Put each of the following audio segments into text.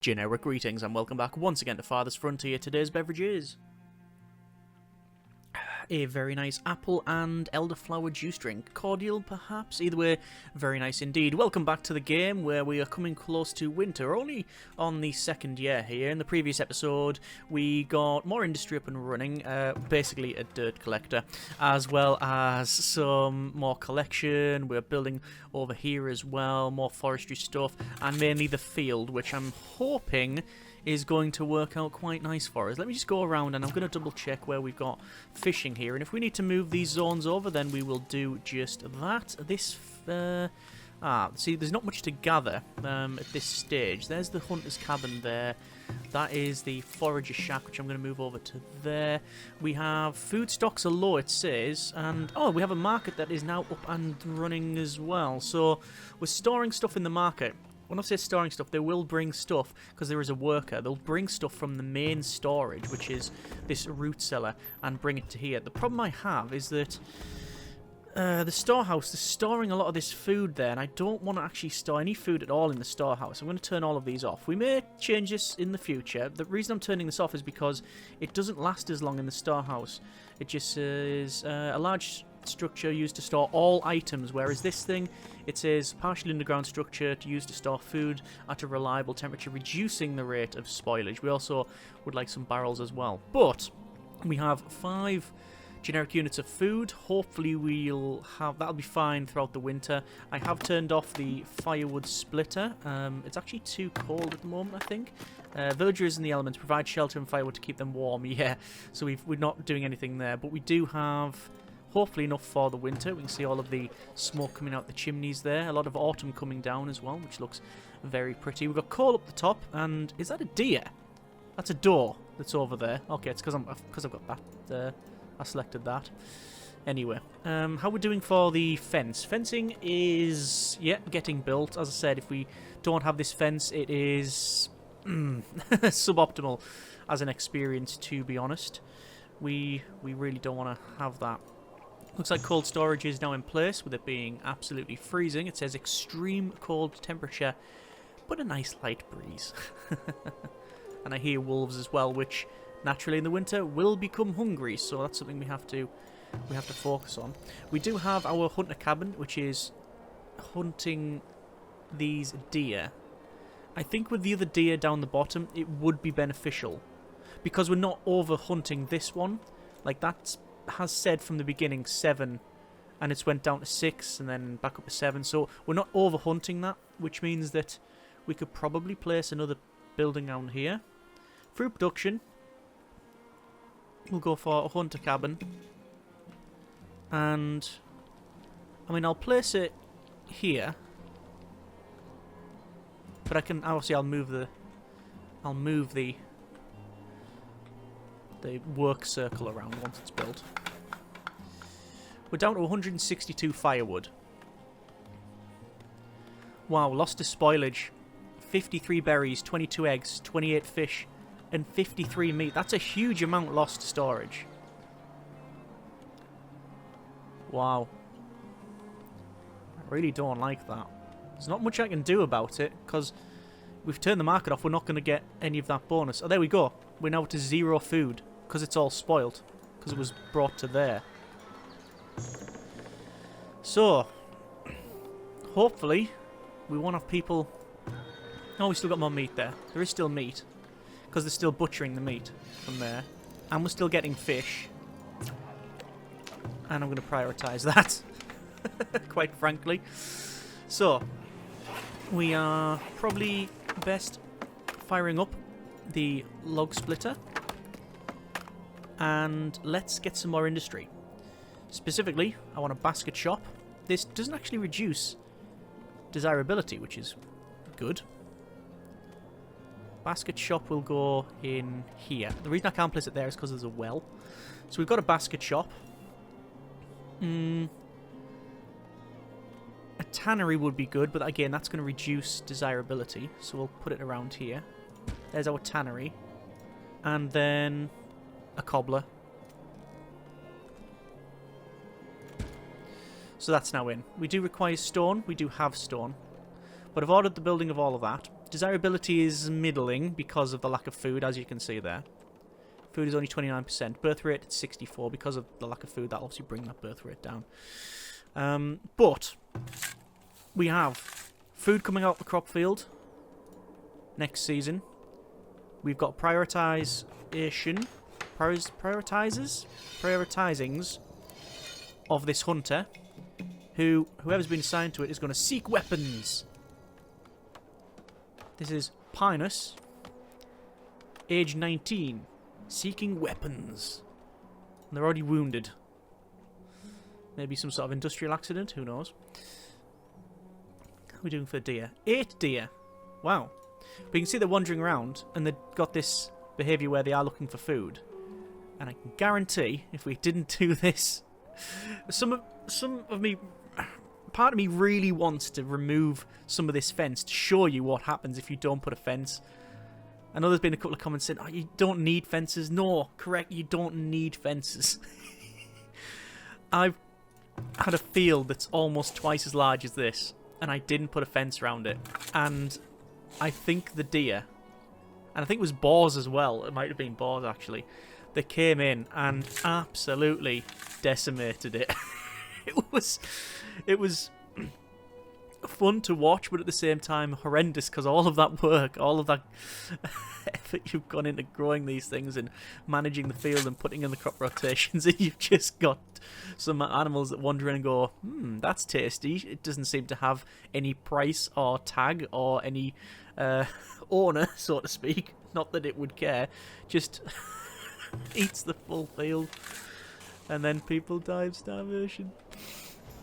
Generic greetings and welcome back once again to Farthest Frontier. Today's beverage is a very nice apple and elderflower juice drink. Cordial, perhaps? Either way, very nice indeed. Welcome back to the game where we are coming close to winter, only on the second year here. In the previous episode, we got more industry up and running, basically a dirt collector, as well as some more collection. We're building over here as well, more forestry stuff, and mainly the field, which I'm hoping is going to work out quite nice for us. Let me just go around and I'm going to double check where we've got fishing here, and if we need to move these zones over then we will do just that. This see, there's not much to gather at this stage. There's the hunter's cabin there. That is the forager shack, which I'm going to move over to there. We have food stocks are low, it says, and oh, we have a market that is now up and running as well. So we're storing stuff in the market. When I say storing stuff, they will bring stuff, because there is a worker, they'll bring stuff from the main storage, which is this root cellar, and bring it to here. The problem I have is that the storehouse, they're storing a lot of this food there, and I don't want to actually store any food at all in the storehouse. I'm going to turn all of these off. We may change this in the future. The reason I'm turning this off is because it doesn't last as long in the storehouse. It just says a large structure used to store all items, whereas this thing, it says partially underground structure to use to store food at a reliable temperature, reducing the rate of spoilage. We also would like some barrels as well. But we have 5 generic units of food. Hopefully we'll have that'll be fine throughout the winter. I have turned off the firewood splitter. It's actually too cold at the moment, I think. Villagers in the elements provide shelter and firewood to keep them warm. Yeah, so we're not doing anything there, but we do have hopefully enough for the winter. We can see all of the smoke coming out the chimneys there. A lot of autumn coming down as well, which looks very pretty. We've got coal up the top, and is that a deer? That's a door that's over there. Okay, it's because I've got that. I selected that. Anyway, how we're doing for the fence. Fencing is, yeah, getting built. As I said, if we don't have this fence, it is suboptimal as an experience, to be honest. We really don't want to have that. Looks like cold storage is now in place, with it being absolutely freezing. It says extreme cold temperature, but a nice light breeze. And I hear wolves as well, which naturally in the winter will become hungry, so that's something we have to focus on. We do have our hunter cabin, which is hunting these deer. I think with the other deer down the bottom, it would be beneficial, because we're not over hunting this one. Like, that has said from the beginning 7, and it's went down to 6 and then back up to 7, so we're not over hunting that, which means that we could probably place another building down here. Fruit production, we'll go for a hunter cabin, and I mean, I'll place it here, but I can obviously I'll move the work circle around once it's built. We're down to 162 firewood. Wow, lost to spoilage. 53 berries, 22 eggs, 28 fish, and 53 meat. That's a huge amount lost to storage. Wow. I really don't like that. There's not much I can do about it, because we've turned the market off. We're not going to get any of that bonus. Oh, there we go. We're now to 0 food, because it's all spoiled, because it was brought to there. So, hopefully, we won't have people... Oh, we still got more meat there. There is still meat, because they're still butchering the meat from there. And we're still getting fish. And I'm going to prioritise that, quite frankly. So, we are probably best firing up the log splitter. And let's get some more industry. Specifically, I want a basket shop. This doesn't actually reduce desirability, which is good. Basket shop will go in here. The reason I can't place it there is because there's a well. So we've got a basket shop. A tannery would be good, but again, that's going to reduce desirability. So we'll put it around here. There's our tannery. And then a cobbler. So that's now in. We do require stone. We do have stone. But I've ordered the building of all of that. Desirability is middling because of the lack of food, as you can see there. Food is only 29%. Birth rate at 64 because of the lack of food. That'll obviously bring that birth rate down. But we have food coming out the crop field next season. We've got prioritizings of this hunter, whoever's been assigned to it is going to seek weapons. This is Pinus, age 19, seeking weapons. And they're already wounded. Maybe some sort of industrial accident, who knows. How are we doing for deer? 8 deer. Wow. But you can see they're wandering around, and they've got this behaviour where they are looking for food. And I can guarantee, if we didn't do this, part of me really wants to remove some of this fence to show you what happens if you don't put a fence. I know there's been a couple of comments saying, oh, you don't need fences. No, correct, you don't need fences. I've had a field that's almost twice as large as this, and I didn't put a fence around it. And I think the deer, and I think it was boars as well, it might have been boars actually, they came in and absolutely decimated it. It was fun to watch, but at the same time horrendous, because all of that work, all of that effort you've gone into growing these things and managing the field and putting in the crop rotations, and you've just got some animals that wander in and go, that's tasty. It doesn't seem to have any price or tag or any owner, so to speak. Not that it would care. Just eats the full field. And then people die of starvation.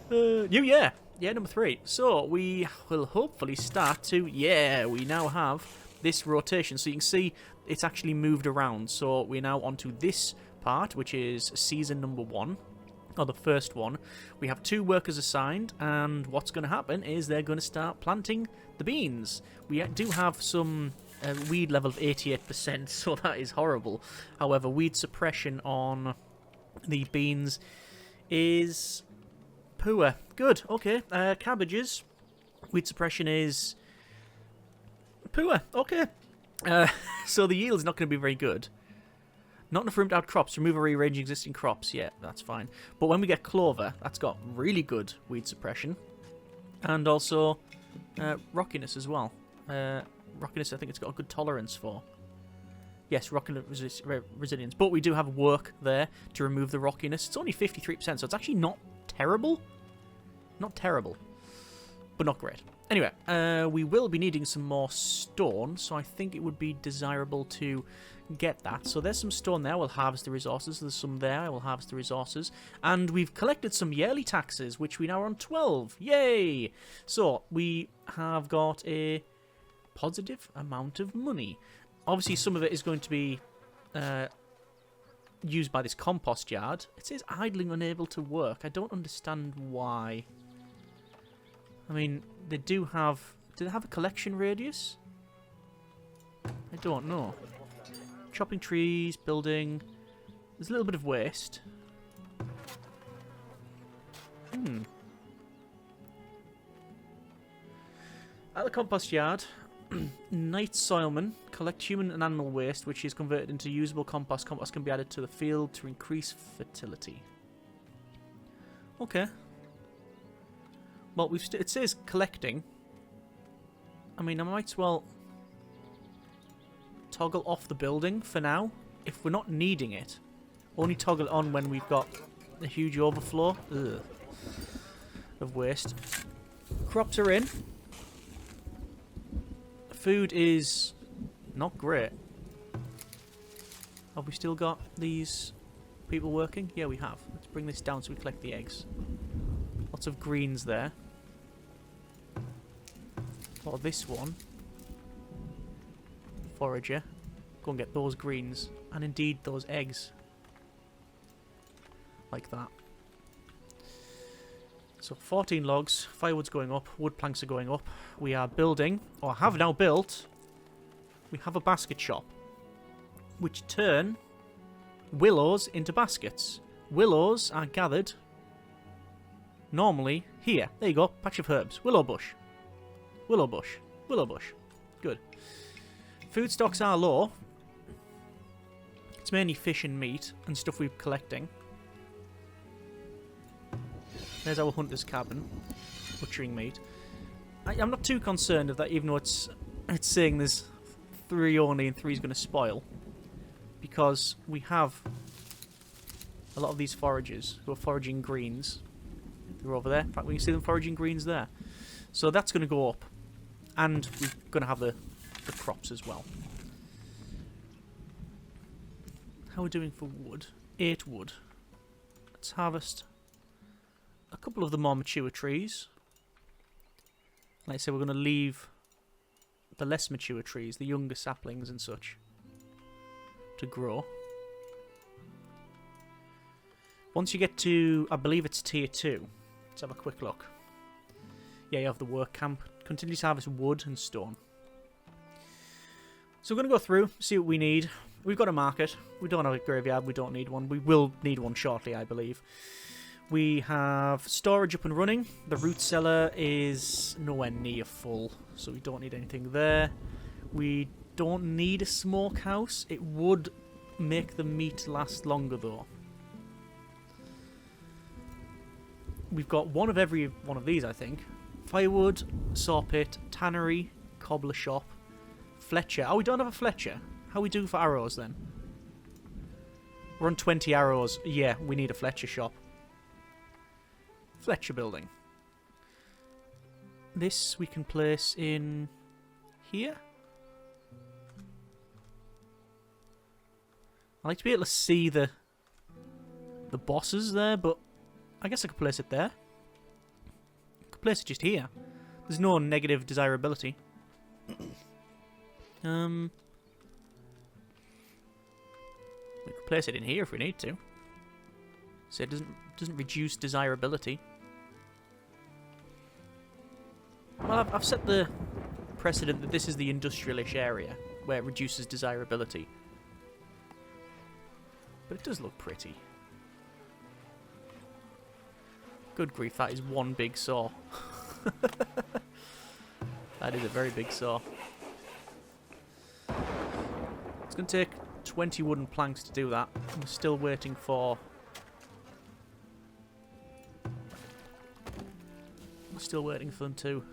New year! Year number 3. So we will hopefully start to... Yeah, we now have this rotation. So you can see it's actually moved around. So we're now onto this part, which is season number 1. Or the first one. We have 2 workers assigned. And what's going to happen is they're going to start planting the beans. We do have some... weed level of 88%, so that is horrible. However, weed suppression on the beans is poor. Good, okay. Cabbages, weed suppression is poor. Okay. So the yield is not going to be very good. Not enough room to add crops. Remove or rearrange existing crops. Yeah, that's fine. But when we get clover, that's got really good weed suppression. And also rockiness as well. Rockiness, I think it's got a good tolerance for. Yes, rockiness resilience. But we do have work there to remove the rockiness. It's only 53%, so it's actually not terrible. Not terrible, but not great. Anyway, we will be needing some more stone, so I think it would be desirable to get that. So there's some stone there. We'll harvest the resources. There's some there. I will harvest the resources. And we've collected some yearly taxes, which we now are on 12. Yay! So we have got a positive amount of money. Obviously, some of it is going to be used by this compost yard. It says idling, unable to work. I don't understand why. I mean, they do have... Do they have a collection radius? I don't know. Chopping trees, building... There's a little bit of waste. At the compost yard... Night soilman. Collect human and animal waste, which is converted into usable compost. Compost can be added to the field to increase fertility. Okay. Well, it says collecting. I mean, I might as well toggle off the building for now. If we're not needing it, only toggle it on when we've got a huge overflow of waste. Crops are in. Food is not great. Have we still got these people working? Yeah, we have. Let's bring this down so we collect the eggs. Lots of greens there. Or this one. Forager. Go and get those greens. And indeed those eggs. Like that. So 14 logs, firewood's going up, wood planks are going up. We are building, or have now built, we have a basket shop, which turn willows into baskets. Willows are gathered normally here. There you go, patch of herbs. Willow bush. Willow bush. Willow bush. Good. Food stocks are low. It's mainly fish and meat and stuff we're collecting. There's our hunter's cabin. Butchering meat. I'm not too concerned of that, even though it's saying there's 3 only and 3's going to spoil. Because we have a lot of these foragers who are foraging greens. They're over there. In fact, we can see them foraging greens there. So that's going to go up. And we're going to have the crops as well. How are we doing for wood? 8 wood. Let's harvest a couple of the more mature trees. Like I said, we're going to leave the less mature trees, the younger saplings and such, to grow. Once you get to, I believe it's tier 2. Let's have a quick look. Yeah, you have the work camp. Continue to harvest wood and stone. So we're going to go through, see what we need. We've got a market. We don't have a graveyard. We don't need one. We will need one shortly, I believe. We have storage up and running. The root cellar is nowhere near full, so we don't need anything there. We don't need a smokehouse. It would make the meat last longer, though. We've got one of every one of these, I think. Firewood, saw pit, tannery, cobbler shop, Fletcher. Oh, we don't have a Fletcher. How we do for arrows, then? We're on 20 arrows. Yeah, we need a Fletcher shop. Fletcher building. This we can place in here. I like to be able to see the bosses there, but I guess I could place it there. I could place it just here. There's no negative desirability. We could place it in here if we need to. So it doesn't reduce desirability. Well, I've set the precedent that this is the industrialish area where it reduces desirability. But it does look pretty. Good grief, that is one big saw. That is a very big saw. It's going to take 20 wooden planks to do that. I'm still waiting for... I'm still waiting for them to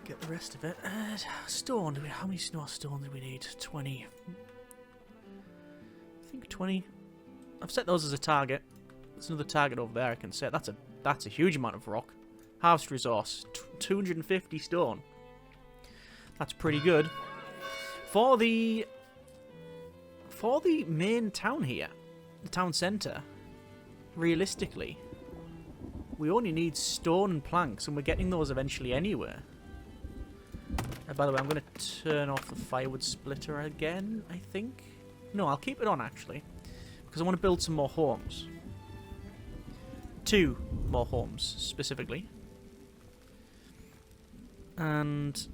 get the rest of it. Stone, how many stone do we need? 20. I think 20. I've set those as a target. There's another target over there I can set. That's a huge amount of rock. Harvest resource, 250 stone. That's pretty good. For the main town here, the town centre, realistically, we only need stone and planks, and we're getting those eventually anywhere. By the way, I'm going to turn off the firewood splitter again, I think. No, I'll keep it on, actually, because I want to build some more homes. 2 more homes, specifically. And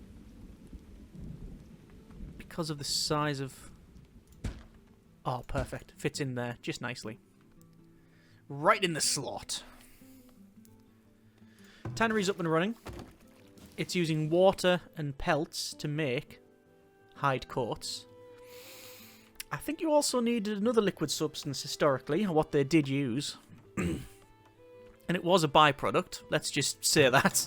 because of the size of... Oh, perfect. Fits in there just nicely. Right in the slot. Tannery's up and running. It's using water and pelts to make hide coats. I think you also needed another liquid substance historically, or what they did use. And it was a byproduct. Let's just say that.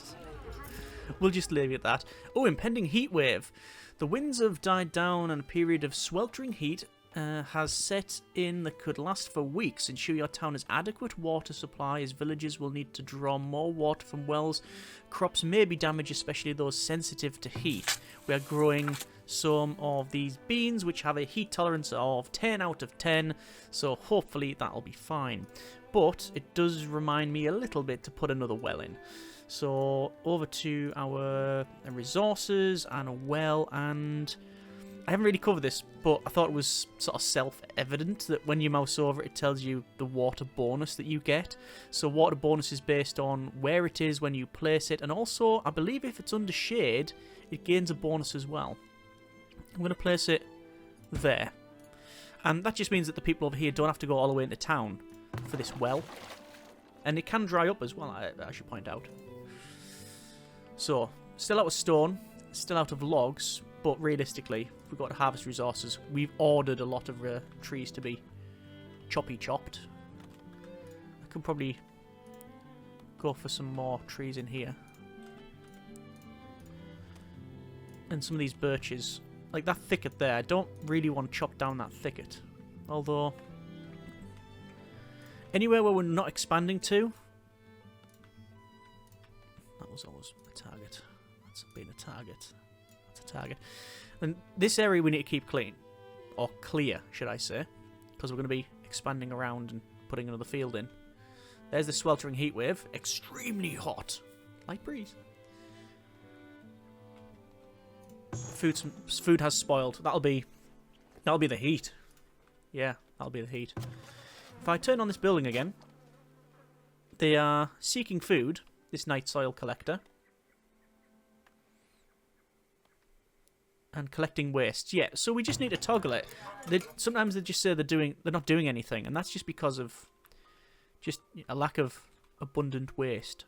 We'll just leave it at that. Oh, impending heat wave. The winds have died down and a period of sweltering heat has set in that could last for weeks. Ensure your town has adequate water supply, as villagers will need to draw more water from wells. Crops may be damaged, especially those sensitive to heat. We are growing some of these beans which have a heat tolerance of 10 out of 10, so hopefully that'll be fine. But it does remind me a little bit to put another well in. So over to our resources and a well, and I haven't really covered this, but I thought it was sort of self-evident that when you mouse over it tells you the water bonus that you get. So water bonus is based on where it is when you place it, and also I believe if it's under shade it gains a bonus as well. I'm going to place it there, and that just means that the people over here don't have to go all the way into town for this well, and it can dry up as well, I should point out. So, still out of stone, still out of logs, but realistically, if we've got to harvest resources, we've ordered a lot of trees to be chopped. I could probably go for some more trees in here. And some of these birches, like that thicket there, I don't really want to chop down that thicket. Although, anywhere where we're not expanding to, that was always a target. That's been a target. That's a target. And this area we need to keep clean. Or clear, should I say. Because we're going to be expanding around and putting another field in. There's the sweltering heat wave. Extremely hot. Light breeze. Food has spoiled. That'll be the heat. Yeah, that'll be the heat. If I turn on this building again, they are seeking food, this night soil collector. And collecting waste. Yeah, so we just need to toggle it. Sometimes they just say they're not doing anything, and that's just because of just a lack of abundant waste.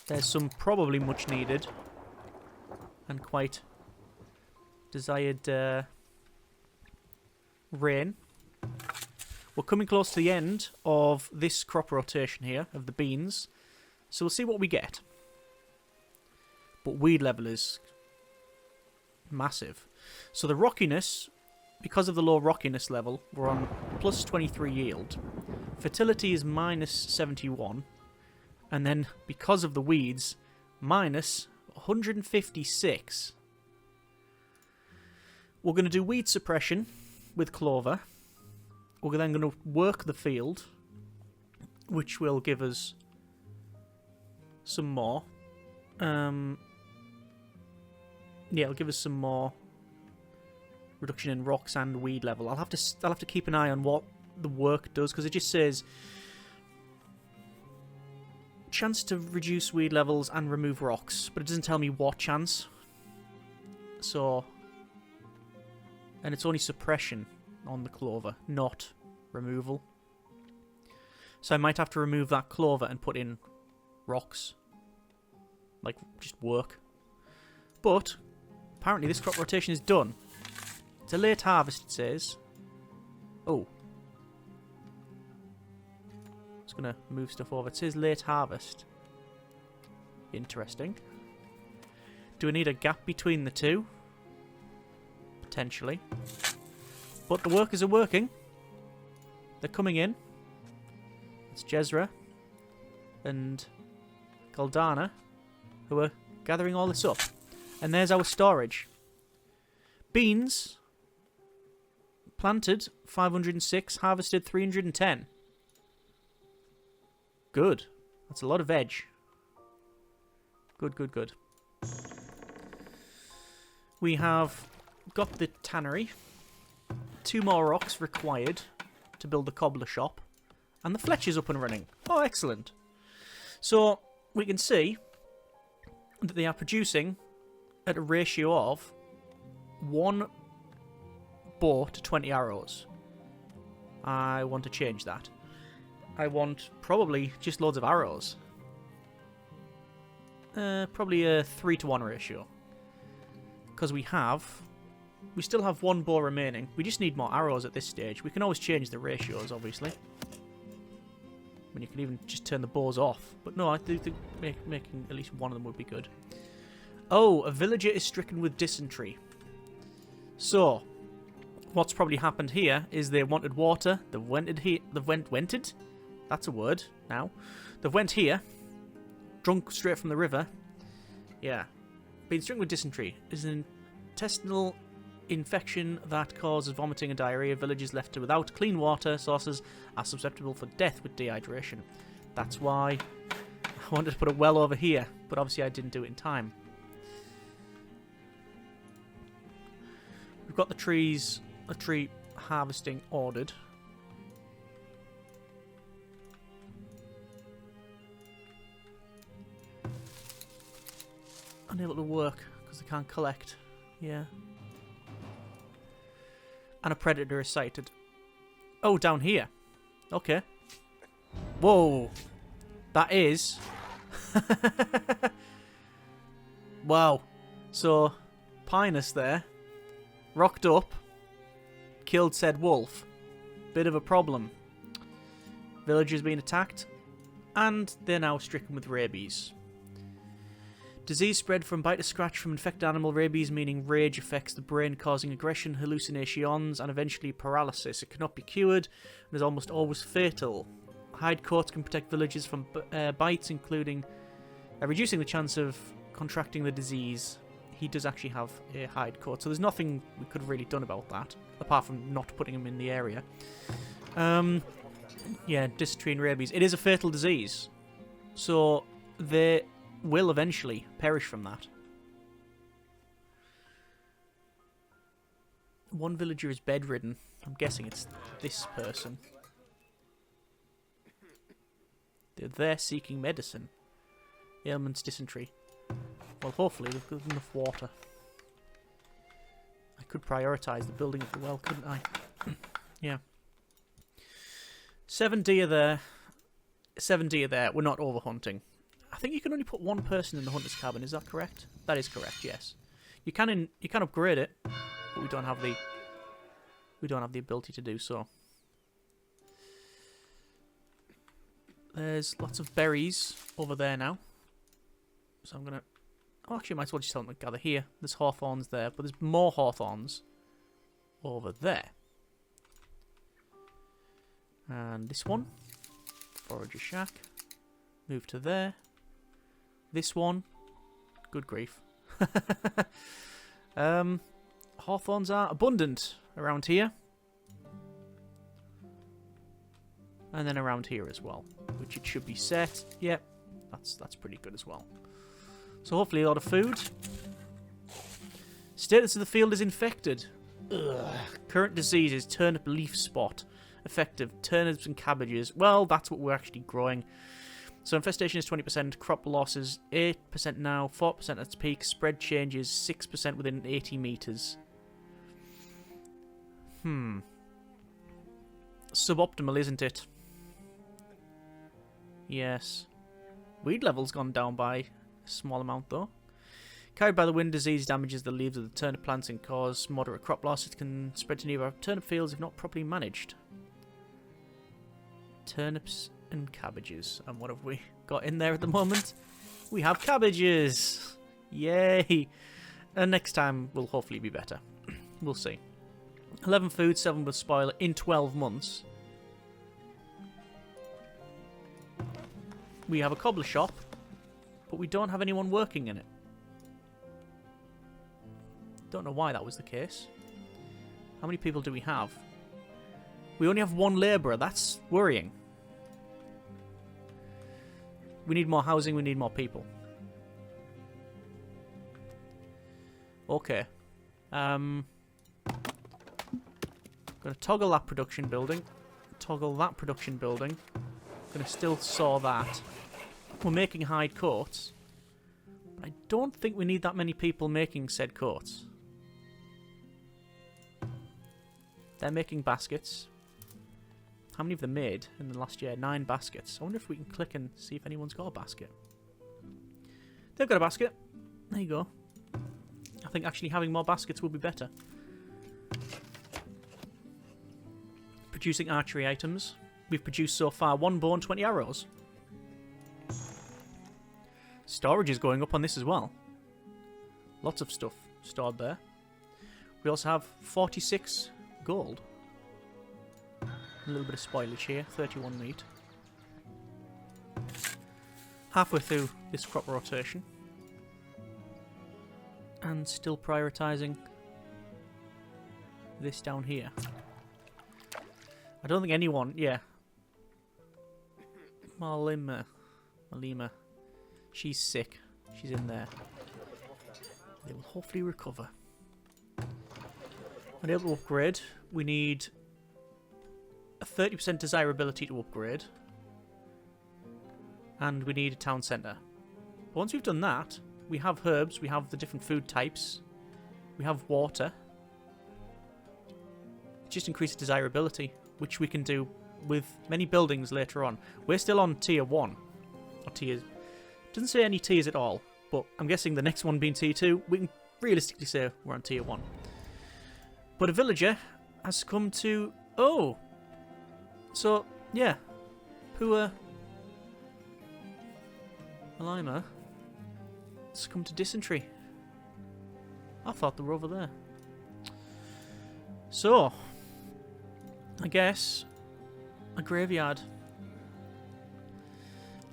There's some probably much needed and quite desired rain. We're coming close to the end of this crop rotation here, of the beans. So we'll see what we get. But weed level is massive. So the rockiness, because of the low rockiness level, we're on plus 23 yield. Fertility is minus 71. And then, because of the weeds, minus 156. We're going to do weed suppression with clover. We're then going to work the field, which will give us some more. Yeah, it'll give us some more reduction in rocks and weed level. I'll have to keep an eye on what the work does, because it just says chance to reduce weed levels and remove rocks, but it doesn't tell me what chance. So, and it's only suppression on the clover, not removal. So I might have to remove that clover and put in rocks. Like, just work. But apparently this crop rotation is done. It's a late harvest, it says. Oh. It's going to move stuff over. It says late harvest. Interesting. Do we need a gap between the two? Potentially. But the workers are working. They're coming in. It's Jezra and Goldana who are gathering all this up. And there's our storage. Beans planted 506, harvested 310. Good. That's a lot of veg. Good, good, good. We have got the tannery. 2 more rocks required to build the cobbler shop. And the Fletcher's up and running. Oh, excellent. So, we can see that they are producing at a ratio of 1 bow to 20 arrows. I want to change that. I want probably just loads of arrows. Probably a 3-to-1 ratio. Because we still have 1 bow remaining. We just need more arrows at this stage. We can always change the ratios, obviously. I mean, you can even just turn the bows off. But no, I do think making at least one of them would be good. Oh, a villager is stricken with dysentery. So, what's probably happened here is they wanted water. They've wented? That's a word now. They've went here. Drunk straight from the river. Yeah. Being stricken with dysentery is an intestinal infection that causes vomiting and diarrhea. Villagers left without clean water sources are susceptible for death with dehydration. That's why I wanted to put a well over here, but obviously I didn't do it in time. We've got the tree harvesting ordered. Unable to work because they can't collect. Yeah. And a predator is sighted. Oh, down here. Okay. Whoa. That is... Wow. So, Pinus there, rocked up, killed said wolf. Bit of a problem. Village has been attacked, and they're now stricken with rabies. Disease spread from bite to scratch from infected animal. Rabies meaning rage affects the brain, causing aggression, hallucinations, and eventually paralysis. It cannot be cured and is almost always fatal. Hide coats can protect villagers from bites, including reducing the chance of contracting the disease. He does actually have a hide coat, so there's nothing we could have really done about that, apart from not putting him in the area. Yeah, dysentery and rabies. It is a fatal disease, so they will eventually perish from that. One villager is bedridden. I'm guessing it's this person. They're there seeking medicine. Ailments, dysentery. Well, hopefully they've got enough water. I could prioritise the building of the well, couldn't I? Yeah. 7 deer there. 7 deer there. We're not overhunting. I think you can only put 1 person in the hunter's cabin. Is that correct? That is correct. Yes. You can upgrade it, but we don't have the ability to do so. There's lots of berries over there now. So I'm gonna... Oh, actually, I might as well just tell them to gather here. There's hawthorns there, but there's more hawthorns over there. And this one. Forager shack. Move to there. This one. Good grief. Hawthorns are abundant around here. And then around here as well. Which it should be set. Yep. That's pretty good as well. So hopefully a lot of food. Status of the field is infected. Ugh. Current disease is turnip leaf spot. Effective turnips and cabbages. Well, that's what we're actually growing. So infestation is 20%. Crop loss is 8% now. 4% at its peak. Spread changes 6% within 80 meters. Suboptimal, isn't it? Yes. Weed level's gone down by a small amount though. Carried by the wind, disease damages the leaves of the turnip plants and cause moderate crop loss. It can spread to nearby turnip fields if not properly managed. Turnips and cabbages. And what have we got in there at the moment? We have cabbages! Yay! And next time will hopefully be better. We'll see. 11 food, 7 will spoil in 12 months. We have a cobbler shop, but we don't have anyone working in it. Don't know why that was the case. How many people do we have? We only have 1 labourer. That's worrying. We need more housing. We need more people. Okay. Gonna toggle that production building. Toggle that production building. Gonna still saw that. We're making hide coats. But I don't think we need that many people making said coats. They're making baskets. How many have they made in the last year? 9 baskets. I wonder if we can click and see if anyone's got a basket. They've got a basket. There you go. I think actually having more baskets would be better. Producing archery items. We've produced so far 1 bow and 20 arrows. Storage is going up on this as well. Lots of stuff stored there. We also have 46 gold. A little bit of spoilage here. 31 meat. Halfway through this crop rotation. And still prioritising this down here. I don't think anyone... Yeah. Malima. She's sick. She's in there. They will hopefully recover. Unable to upgrade. We need a 30% desirability to upgrade. And we need a town centre. But once we've done that, we have herbs, we have the different food types, we have water. Just increase desirability, which we can do with many buildings later on. We're still on tier 1. Or tiers. Doesn't say any tiers at all, but I'm guessing the next one being tier 2, we can realistically say we're on tier 1. But a villager has come to... Oh! So, yeah. Poor... Lima has come to dysentery. I thought they were over there. So, I guess a graveyard.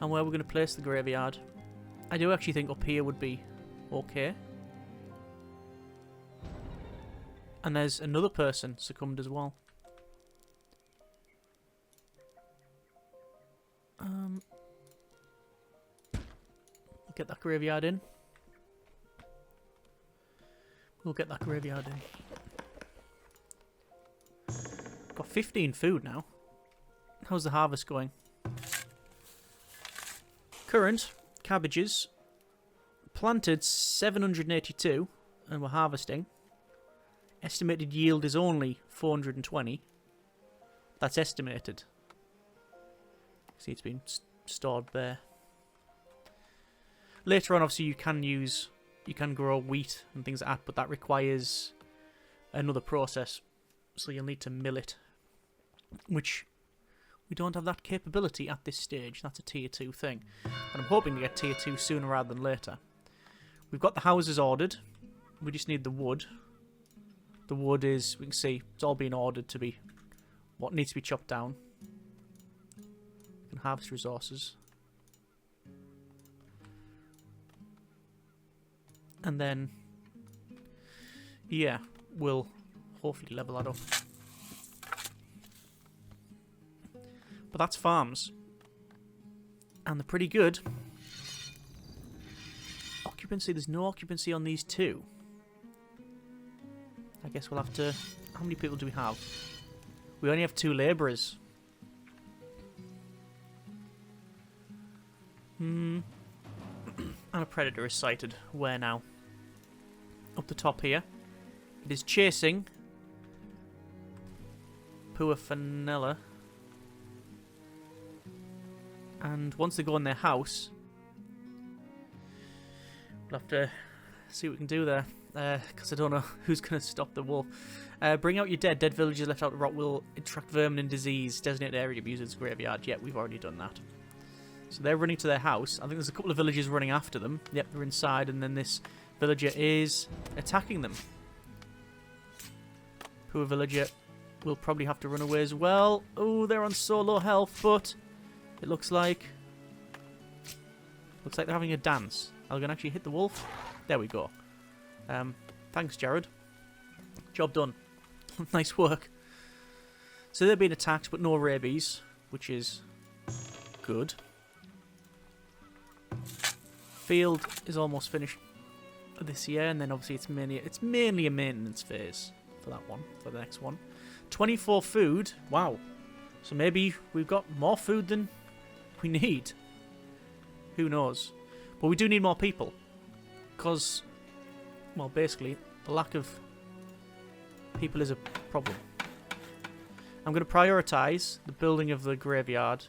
And where we're going to place the graveyard. I do actually think up here would be okay. And there's another person succumbed as well. Get that graveyard in. We'll get that graveyard in. Got 15 food now. How's the harvest going? Current cabbages planted 782 and we're harvesting. Estimated yield is only 420. That's estimated. See, it's been stored there. Later on, obviously, you can grow wheat and things like that, but that requires another process. So you'll need to mill it, which we don't have that capability at this stage. That's a tier 2 thing. And I'm hoping to get tier 2 sooner rather than later. We've got the houses ordered. We just need the wood. The wood is, we can see, it's all being ordered to be what needs to be chopped down. We can harvest resources. And then, yeah, we'll hopefully level that up. But that's farms. And they're pretty good. Occupancy, there's no occupancy on these two. I guess we'll have to... How many people do we have? We only have 2 labourers. And a predator is sighted. Where now? Up the top here. It is chasing Pua Fanella. And once they go in their house, we'll have to see what we can do there. Because I don't know who's going to stop the wolf. Bring out your dead. Dead villagers left out to rot will attract vermin and disease. Designated area to be used as a graveyard. Yep, we've already done that. So they're running to their house. I think there's a couple of villagers running after them. Yep, they're inside, and then this villager is attacking them. Poor villager will probably have to run away as well. Oh, they're on so low health, but it looks like they're having a dance. Are they going to actually hit the wolf? There we go. Thanks, Jared. Job done. Nice work. So they're being attacked, but no rabies, which is good. Field is almost finished this year, and then obviously it's mainly a maintenance phase for that one, for the next one. 24 food. Wow. So maybe we've got more food than we need. Who knows? But we do need more people. Because, well, basically, the lack of people is a problem. I'm going to prioritise the building of the graveyard.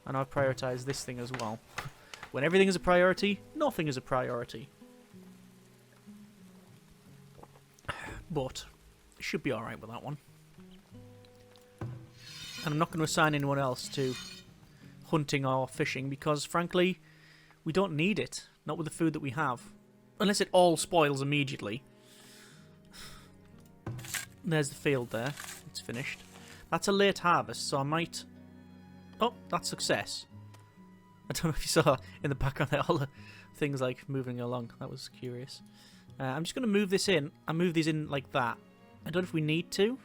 And I'll prioritise this thing as well. When everything is a priority, nothing is a priority. But it should be alright with that one. And I'm not going to assign anyone else to hunting or fishing because, frankly, we don't need it. Not with the food that we have. Unless it all spoils immediately. There's the field there. It's finished. That's a late harvest, so I might... Oh, that's success. I don't know if you saw in the background there all the things like moving along. That was curious. I'm just going to move this in. I move these in like that. I don't know if we need to.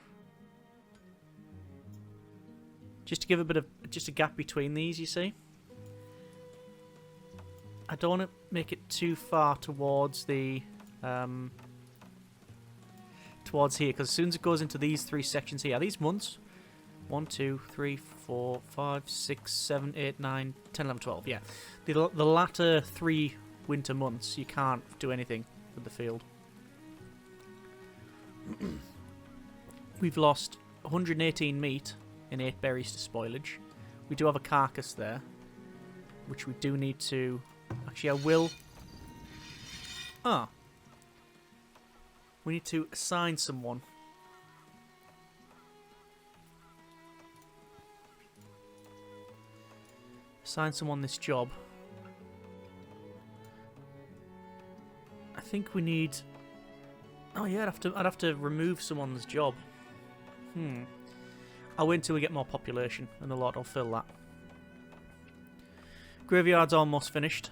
Just to give a bit of... Just a gap between these, you see. I don't want to make it too far towards the... towards here, because as soon as it goes into these 3 sections here... Are these months? 1, 2, 3, 4, 5, 6, 7, 8, 9, 10, 11, 12. Yeah. The latter 3 winter months, you can't do anything with the field. We've lost 118 meat and 8 berries to spoilage. We do have a carcass there. which we do need to... Actually, I will... Ah. We need to assign someone. Assign someone this job. I think we need... Oh yeah, I'd have to remove someone's job. I'll wait until we get more population, and the Lord will fill that. Graveyard's almost finished.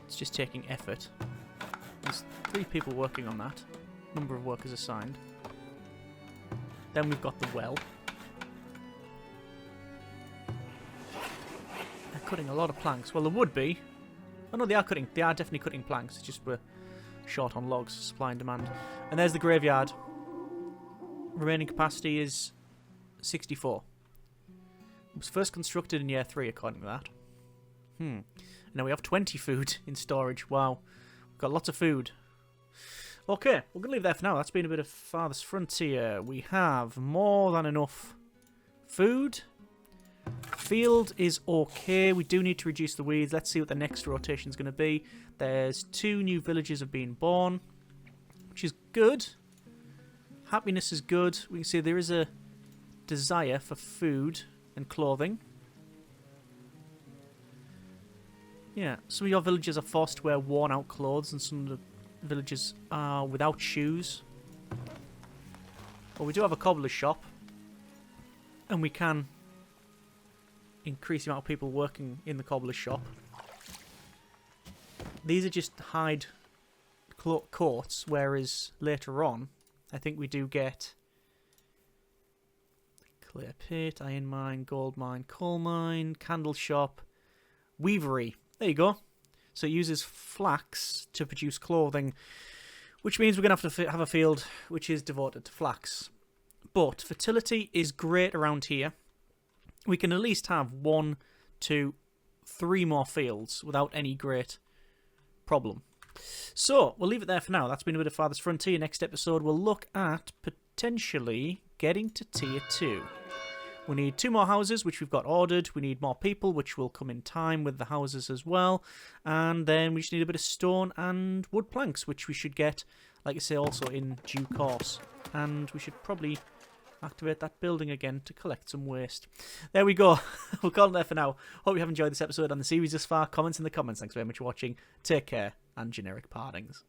It's just taking effort. There's 3 people working on that. Number of workers assigned. Then we've got the well. They're cutting a lot of planks. Well, there would be. Oh no, they are cutting. They are definitely cutting planks. It's just we're short on logs, supply and demand. And there's the graveyard. Remaining capacity is 64. It was first constructed in year 3, according to that. Now we have 20 food in storage. Wow. We've got lots of food. Okay, we're going to leave that for now. That's been a bit of Farthest Frontier. We have more than enough food. Field is okay. We do need to reduce the weeds. Let's see what the next rotation is going to be. There's 2 new villages have been born, which is good. Happiness is good. We can see there is a desire for food and clothing. Yeah, some of your villagers are forced to wear worn-out clothes, and some of the villagers are without shoes. But we do have a cobbler's shop, and we can increase the amount of people working in the cobbler's shop. These are just hide courts, whereas later on, I think we do get clear pit, iron mine, gold mine, coal mine, candle shop, weavery. There you go. So it uses flax to produce clothing, which means we're going to have to have a field which is devoted to flax. But fertility is great around here. We can at least have 1, 2, 3 more fields without any great problem. So, we'll leave it there for now. That's been a bit of Farthest Frontier. Next episode, we'll look at potentially getting to Tier 2. We need 2 more houses, which we've got ordered. We need more people, which will come in time with the houses as well. And then we just need a bit of stone and wood planks, which we should get, like I say, also in due course. And we should probably activate that building again to collect some waste. There we go. We'll call it there for now. Hope you have enjoyed this episode and the series thus far. Comments in the comments. Thanks very much for watching. Take care and generic partings.